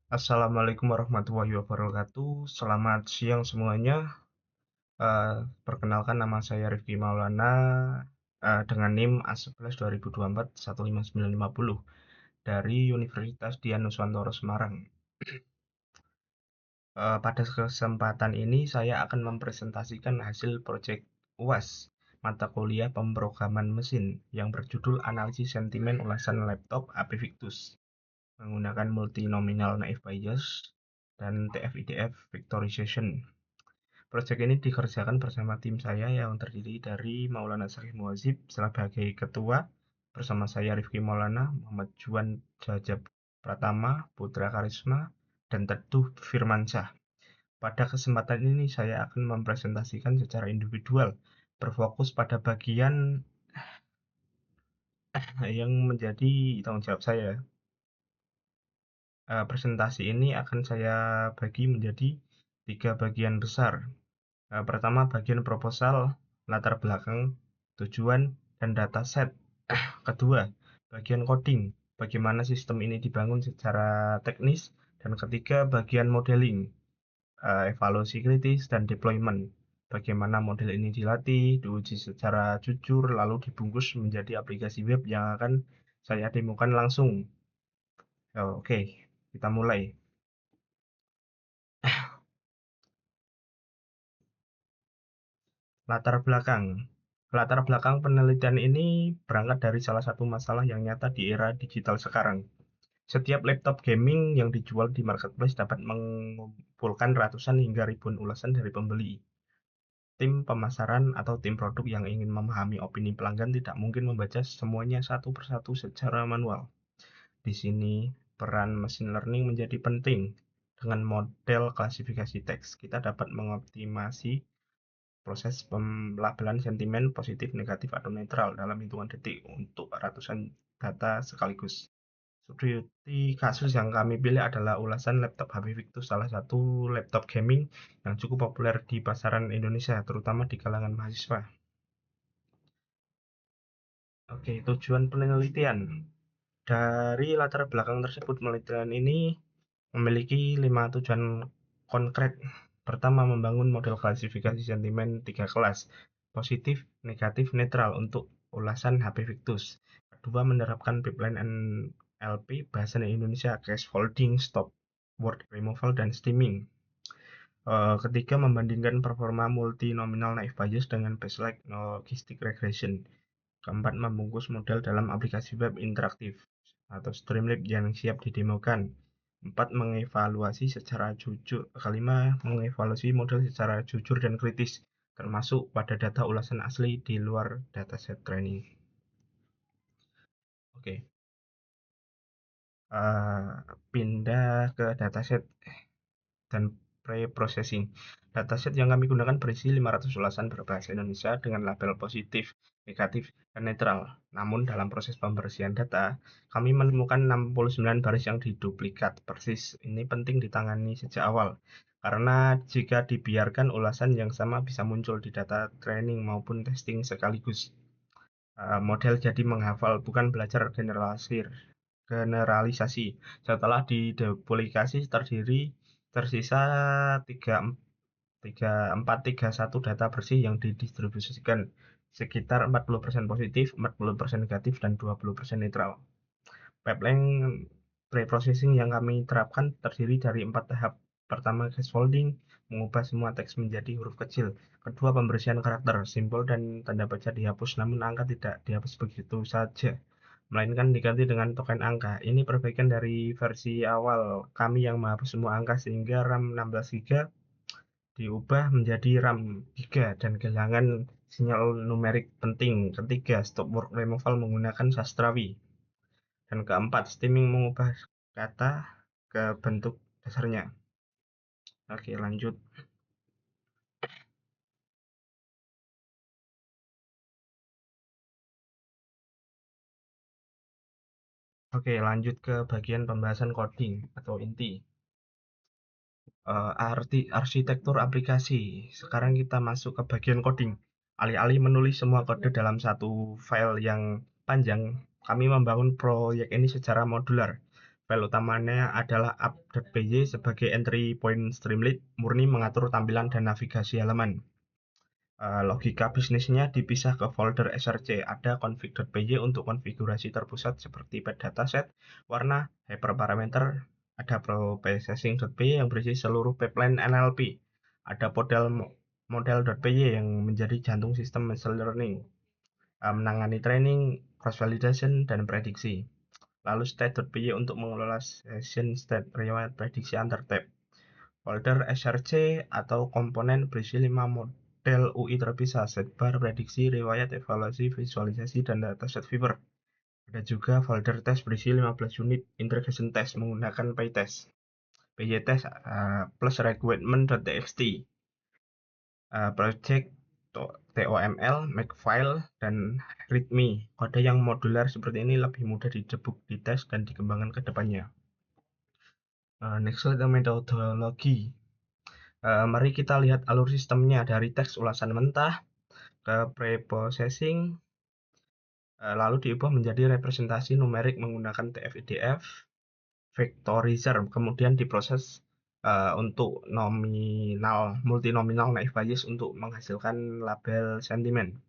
Assalamualaikum warahmatullahi wabarakatuh. Selamat siang semuanya. Perkenalkan nama saya Rifki Maulana dengan NIM A11 2024 15950 dari Universitas Dian Nuswantoro Semarang. Pada kesempatan ini saya akan mempresentasikan hasil proyek UAS mata kuliah pemrograman mesin yang berjudul Analisis Sentimen Ulasan Laptop HP Victus menggunakan Multinomial Naive Bayes dan TF-IDF Factorization. Proyek ini dikerjakan bersama tim saya yang terdiri dari Maulana Syarif Muadzib sebagai ketua, bersama saya Rifki Maulana, Muhammad Juan Jajab Pratama, Putra Karisma, dan Teduh Firmansyah. Pada kesempatan ini saya akan mempresentasikan secara individual, berfokus pada bagian yang menjadi tanggung jawab saya. Presentasi ini akan saya bagi menjadi 3 bagian besar. Pertama, bagian proposal, latar belakang, tujuan, dan dataset. Kedua, bagian coding, bagaimana sistem ini dibangun secara teknis. Dan ketiga, bagian modeling, evaluasi kritis, dan deployment. Bagaimana model ini dilatih, diuji secara jujur, lalu dibungkus menjadi aplikasi web yang akan saya demokan langsung. Oke, kita mulai. Latar belakang. Latar belakang penelitian ini berangkat dari salah satu masalah yang nyata di era digital sekarang. Setiap laptop gaming yang dijual di marketplace dapat mengumpulkan ratusan hingga ribuan ulasan dari pembeli. Tim pemasaran atau tim produk yang ingin memahami opini pelanggan tidak mungkin membaca semuanya satu persatu secara manual. Di sini, peran machine learning menjadi penting. Dengan model klasifikasi teks, kita dapat mengoptimasi proses pelabelan sentimen positif, negatif, atau netral dalam hitungan detik untuk ratusan data sekaligus. Seperti kasus yang kami pilih adalah ulasan laptop HP Victus, salah satu laptop gaming yang cukup populer di pasaran Indonesia, terutama di kalangan mahasiswa. Oke, tujuan penelitian. Dari latar belakang tersebut, penelitian ini memiliki 5 tujuan konkret. Pertama, membangun model klasifikasi sentimen 3 kelas, positif, negatif, netral untuk ulasan HP Victus. Kedua, menerapkan pipeline NLP bahasa Indonesia, cache folding, stop, word removal, dan steaming. Ketiga, membandingkan performa multi-nominal naive Bayes dengan baselect logistic regression. Keempat, membungkus model dalam aplikasi web interaktif atau Streamlab yang siap didemokan. Empat, mengevaluasi secara jujur. Kelima, mengevaluasi model secara jujur dan kritis, termasuk pada data ulasan asli di luar dataset training. Oke, pindah ke dataset dan pre-processing. Dataset yang kami gunakan berisi 500 ulasan berbahasa Indonesia dengan label positif, negatif, dan netral. Namun dalam proses pembersihan data, kami menemukan 69 baris yang diduplikat persis. Ini penting ditangani sejak awal, karena jika dibiarkan ulasan yang sama bisa muncul di data training maupun testing sekaligus. Model jadi menghafal, bukan belajar generalisasi. Setelah didepublikasi tersisa 431 data bersih yang didistribusikan, sekitar 40% positif, 40% negatif, dan 20% netral. Pipeline pre-processing yang kami terapkan terdiri dari 4 tahap. Pertama, scaffolding, mengubah semua teks menjadi huruf kecil. Kedua, pembersihan karakter, simbol dan tanda baca dihapus, namun angka tidak dihapus begitu saja, melainkan diganti dengan token angka. Ini perbaikan dari versi awal kami yang menghapus semua angka sehingga RAM 16 GB diubah menjadi RAM giga dan kehilangan sinyal numerik penting. Ketiga, stop word removal menggunakan sastrawi. Dan keempat, steaming mengubah kata ke bentuk dasarnya. Oke, lanjut. Oke, lanjut ke bagian pembahasan coding atau inti. Arsitektur aplikasi. Sekarang kita masuk ke bagian coding. Alih-alih menulis semua kode dalam satu file yang panjang, kami membangun proyek ini secara modular. File utamanya adalah app.py sebagai entry point Streamlit, murni mengatur tampilan dan navigasi halaman. Logika bisnisnya dipisah ke folder src. Ada config.py untuk konfigurasi terpusat seperti path dataset, warna, hyperparameter. Ada processing.py yang berisi seluruh pipeline NLP. Ada model.py yang menjadi jantung sistem machine learning, menangani training, cross-validation, dan prediksi. Lalu state.py untuk mengelola session state riwayat prediksi antar tab. Folder src atau komponen berisi 5 model UI terpisah: sidebar, prediksi, riwayat, evaluasi, visualisasi, dan dataset viewer. Ada juga folder test berisi 15 unit integration test menggunakan PyTest, PyTest plus requirement.txt, project TOML, Makefile, dan README. Kode yang modular seperti ini lebih mudah didebug, dites, dan dikembangkan ke depannya. Next slide, metodologi. Mari kita lihat alur sistemnya dari teks ulasan mentah ke preprocessing, lalu diubah menjadi representasi numerik menggunakan TF-IDF, vectorizer, kemudian diproses untuk multinominal naive Bayes untuk menghasilkan label sentimen.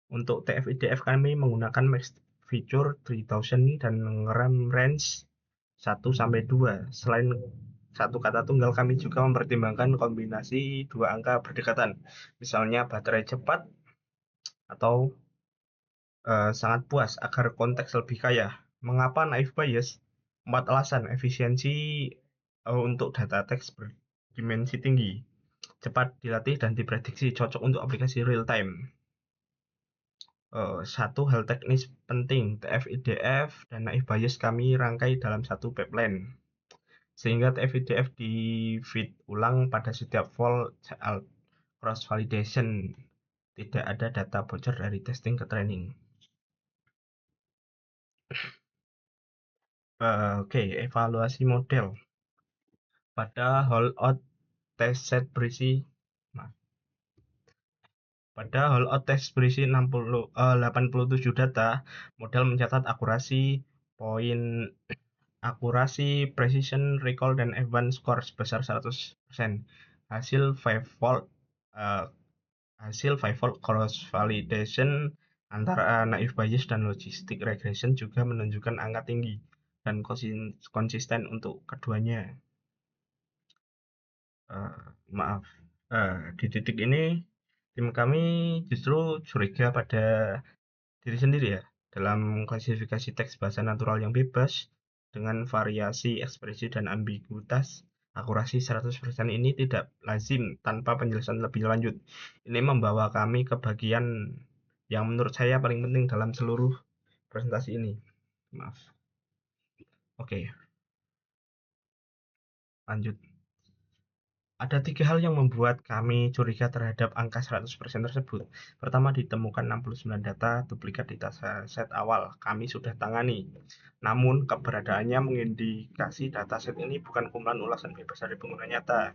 Untuk TF-IDF kami menggunakan max feature 3000 dan RAM range 1-2. Selain satu kata tunggal, kami juga mempertimbangkan kombinasi dua angka berdekatan, misalnya baterai cepat atau sangat puas, agar konteks lebih kaya. Mengapa naive Bayes? 4 alasan. Efisiensi untuk data teks berdimensi tinggi, cepat dilatih dan diprediksi, cocok untuk aplikasi real time. Satu hal teknis penting, TF-IDF dan naive Bayes kami rangkai dalam satu pipeline, sehingga TF-IDF di feed ulang pada setiap fault saat cross validation. Tidak ada data bocor dari testing ke training. Oke, evaluasi model. Pada holdout test set berisi Pada holdout test berisi 87 data, model mencatat akurasi, precision, recall, dan advanced score sebesar 100%. Hasil 5-fold cross validation antara naive Bayes dan logistic regression juga menunjukkan angka tinggi dan konsisten untuk keduanya. Di titik ini tim kami justru curiga pada diri sendiri ya, dalam klasifikasi teks bahasa natural yang bebas dengan variasi ekspresi dan ambiguitas. Akurasi 100% ini tidak lazim tanpa penjelasan lebih lanjut. Ini membawa kami ke bagian yang menurut saya paling penting dalam seluruh presentasi ini. Maaf. Oke, lanjut. Ada 3 hal yang membuat kami curiga terhadap angka 100% tersebut. Pertama, ditemukan 69 data duplikat di dataset awal. Kami sudah tangani. Namun, keberadaannya mengindikasi dataset ini bukan kumpulan ulasan bebas dari pengguna nyata.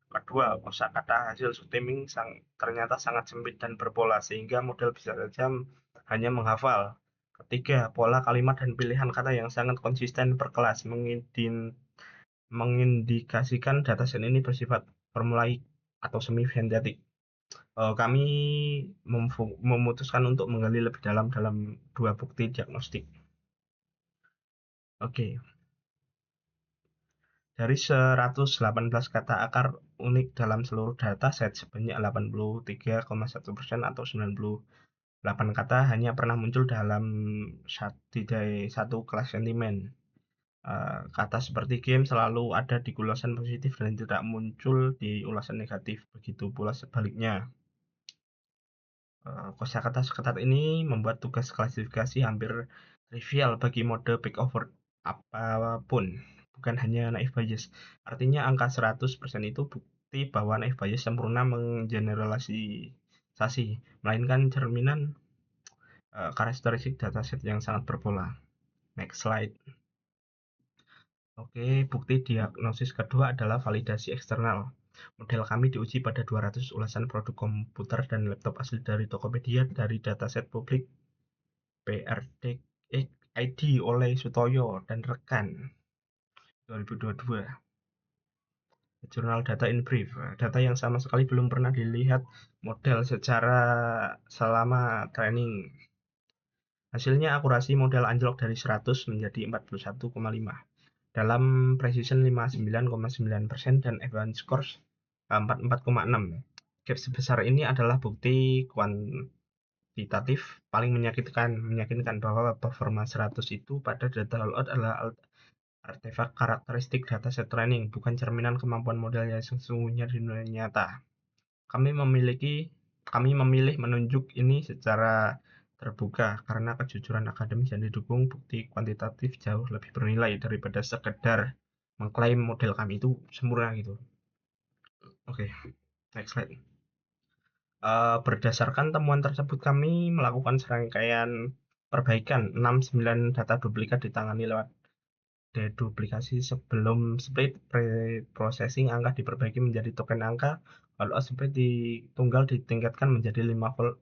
Kedua, kosakata hasil stemming ternyata sangat sempit dan berpola, sehingga model bisa saja hanya menghafal. Ketiga, pola kalimat dan pilihan kata yang sangat konsisten berkelas mengindikasikan dataset ini bersifat formulaik atau semi-sintetik. Kami memutuskan untuk menggali lebih dalam 2 bukti diagnostik. Oke. Dari 118 kata akar unik dalam seluruh dataset, sebanyak 83,1% atau 98 kata hanya pernah muncul dalam satu kelas sentimen. Kata seperti game selalu ada di ulasan positif dan tidak muncul di ulasan negatif. Begitu pula sebaliknya. Kosakata seketat ini membuat tugas klasifikasi hampir trivial bagi mode backover apapun, bukan hanya naive Bayes. Artinya angka 100% itu bukti bahwa naive Bayes sempurna menggeneralisasi, melainkan cerminan karakteristik dataset yang sangat berpola. Next slide. Oke, bukti diagnosis kedua adalah validasi eksternal. Model kami diuji pada 200 ulasan produk komputer dan laptop asli dari Tokopedia dari dataset publik PRDX ID oleh Sutoyo dan rekan 2022. Jurnal Data in Brief, data yang sama sekali belum pernah dilihat model secara selama training. Hasilnya akurasi model anjlok dari 100 menjadi 41,5 dalam precision 59,9% dan advanced score 44,6. Gap sebesar ini adalah bukti kuantitatif paling meyakinkan bahwa performa 100 itu pada data load adalah artefak karakteristik dataset training, bukan cerminan kemampuan model yang sesungguhnya di dunia nyata. Kami memilih menunjuk ini secara terbuka karena kejujuran akademis yang didukung bukti kuantitatif jauh lebih bernilai daripada sekedar mengklaim model kami itu sempurna gitu. Oke, next slide. Berdasarkan temuan tersebut kami melakukan serangkaian perbaikan. 6-9 data duplikat ditangani lewat deduplikasi sebelum split. Pre-processing angka diperbaiki menjadi token angka, lalu split tunggal ditingkatkan menjadi 5-fold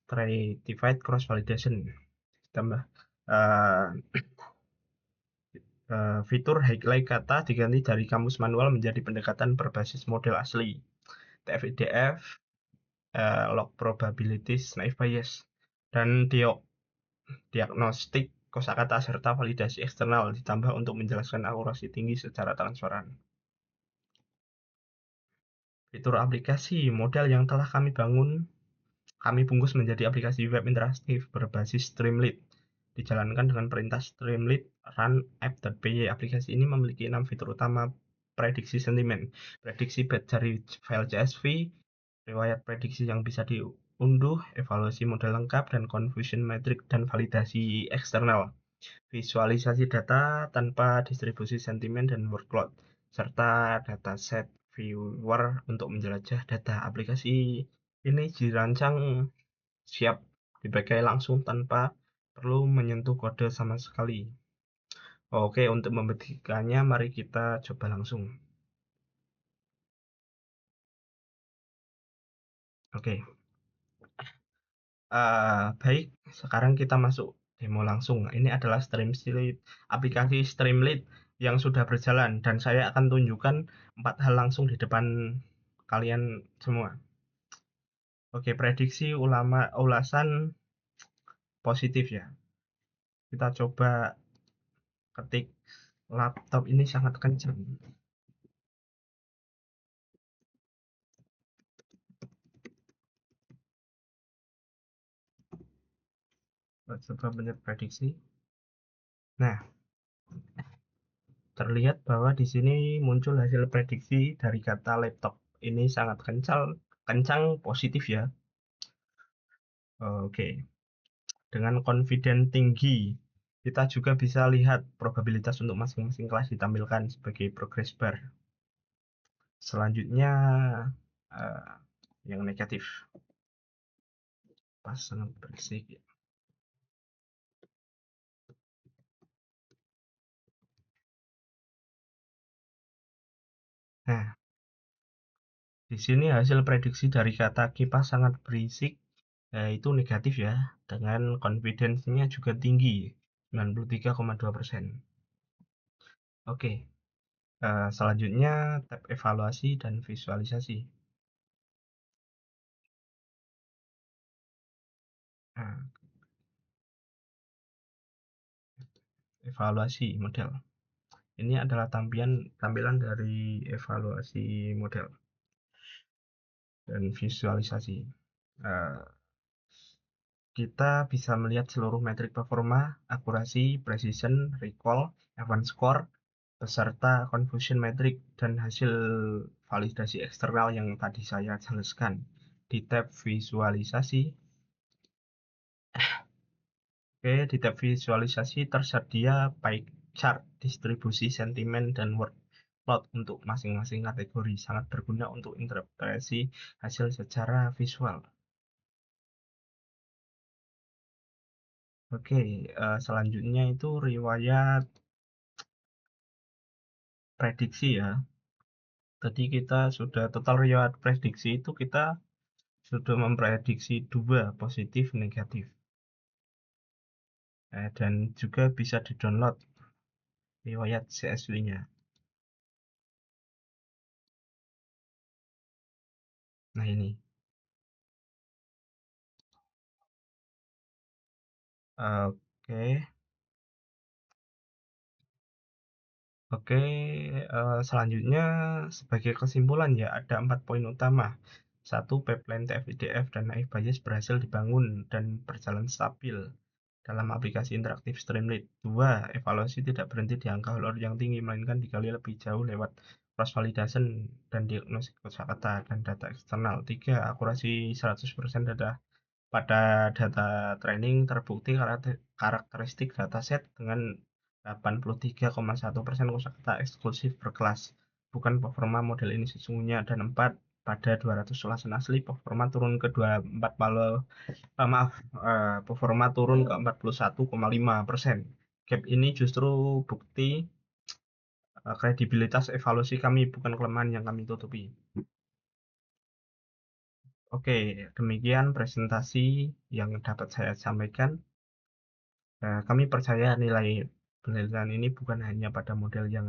stratified cross validation. Tambah fitur highlight kata diganti dari kamus manual menjadi pendekatan berbasis model asli. TF-IDF, log probabilities, naive bias, dan diagnostik kosakata serta validasi eksternal ditambah untuk menjelaskan akurasi tinggi secara transparan. Fitur aplikasi model yang telah kami bangun, kami bungkus menjadi aplikasi web interaktif berbasis Streamlit. Dijalankan dengan perintah Streamlit run app.py. Aplikasi ini memiliki 6 fitur utama: prediksi sentimen, prediksi batch dari file CSV, riwayat prediksi yang bisa diunduh, evaluasi model lengkap, dan confusion metric dan validasi eksternal. Visualisasi data tanpa distribusi sentimen dan workload, serta dataset viewer untuk menjelajah data. Aplikasi ini dirancang siap dipakai langsung tanpa perlu menyentuh kode sama sekali. Oke, untuk membuktikannya mari kita coba langsung. Oke, baik, sekarang kita masuk demo langsung. Ini adalah aplikasi Streamlit yang sudah berjalan, dan saya akan tunjukkan 4 hal langsung di depan kalian semua. Oke, prediksi ulasan positif ya. Kita coba ketik. Laptop ini sangat kencang. Coba benar prediksi. Nah, terlihat bahwa di sini muncul hasil prediksi dari kata laptop. Ini sangat kencang positif ya. Oke, dengan confident tinggi, kita juga bisa lihat probabilitas untuk masing-masing kelas ditampilkan sebagai progress bar. Selanjutnya, yang negatif. Pas sangat berisik ya. Nah, di sini hasil prediksi dari kata kipas sangat berisik, itu negatif ya, dengan confidence-nya juga tinggi, 93,2%. Oke, selanjutnya tab evaluasi dan visualisasi. Nah, evaluasi model. Ini adalah tampilan dari evaluasi model dan visualisasi. Kita bisa melihat seluruh metrik performa, akurasi, precision, recall, advanced score, beserta confusion metric dan hasil validasi eksternal yang tadi saya jelaskan. Di tab visualisasi, di tab visualisasi tersedia pie chart, distribusi sentimen, dan workload untuk masing-masing kategori. Sangat berguna untuk interpretasi hasil secara visual. Oke, selanjutnya itu riwayat prediksi ya. Tadi kita sudah total riwayat prediksi itu kita sudah memprediksi 2 positif negatif. Dan juga bisa di-download riwayat CSV-nya. Nah ini. Oke. Oke, selanjutnya sebagai kesimpulan ya ada 4 poin utama. Satu, pipeline TF-IDF dan Naif Bayes berhasil dibangun dan berjalan stabil dalam aplikasi interaktif Streamlit. Dua, evaluasi tidak berhenti di angka HOLOR yang tinggi, melainkan digali lebih jauh lewat cross validation dan diagnosis kosakata dan data eksternal. Tiga, akurasi 100% pada data training terbukti karakteristik dataset dengan 83,1% kosakata eksklusif berkelas, bukan performa model ini sesungguhnya. Dan 4, pada 200 ulasan asli, performa turun ke 24 performa turun ke 41,5%. Gap ini justru bukti kredibilitas evaluasi kami, bukan kelemahan yang kami tutupi. Oke, demikian presentasi yang dapat saya sampaikan. Kami percaya nilai penelitian ini bukan hanya pada model yang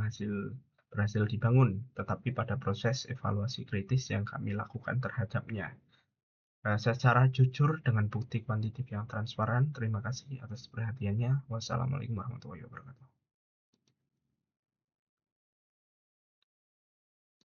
berhasil dibangun, tetapi pada proses evaluasi kritis yang kami lakukan terhadapnya. Secara jujur dengan bukti kuantitatif yang transparan. Terima kasih atas perhatiannya. Wassalamualaikum warahmatullahi wabarakatuh.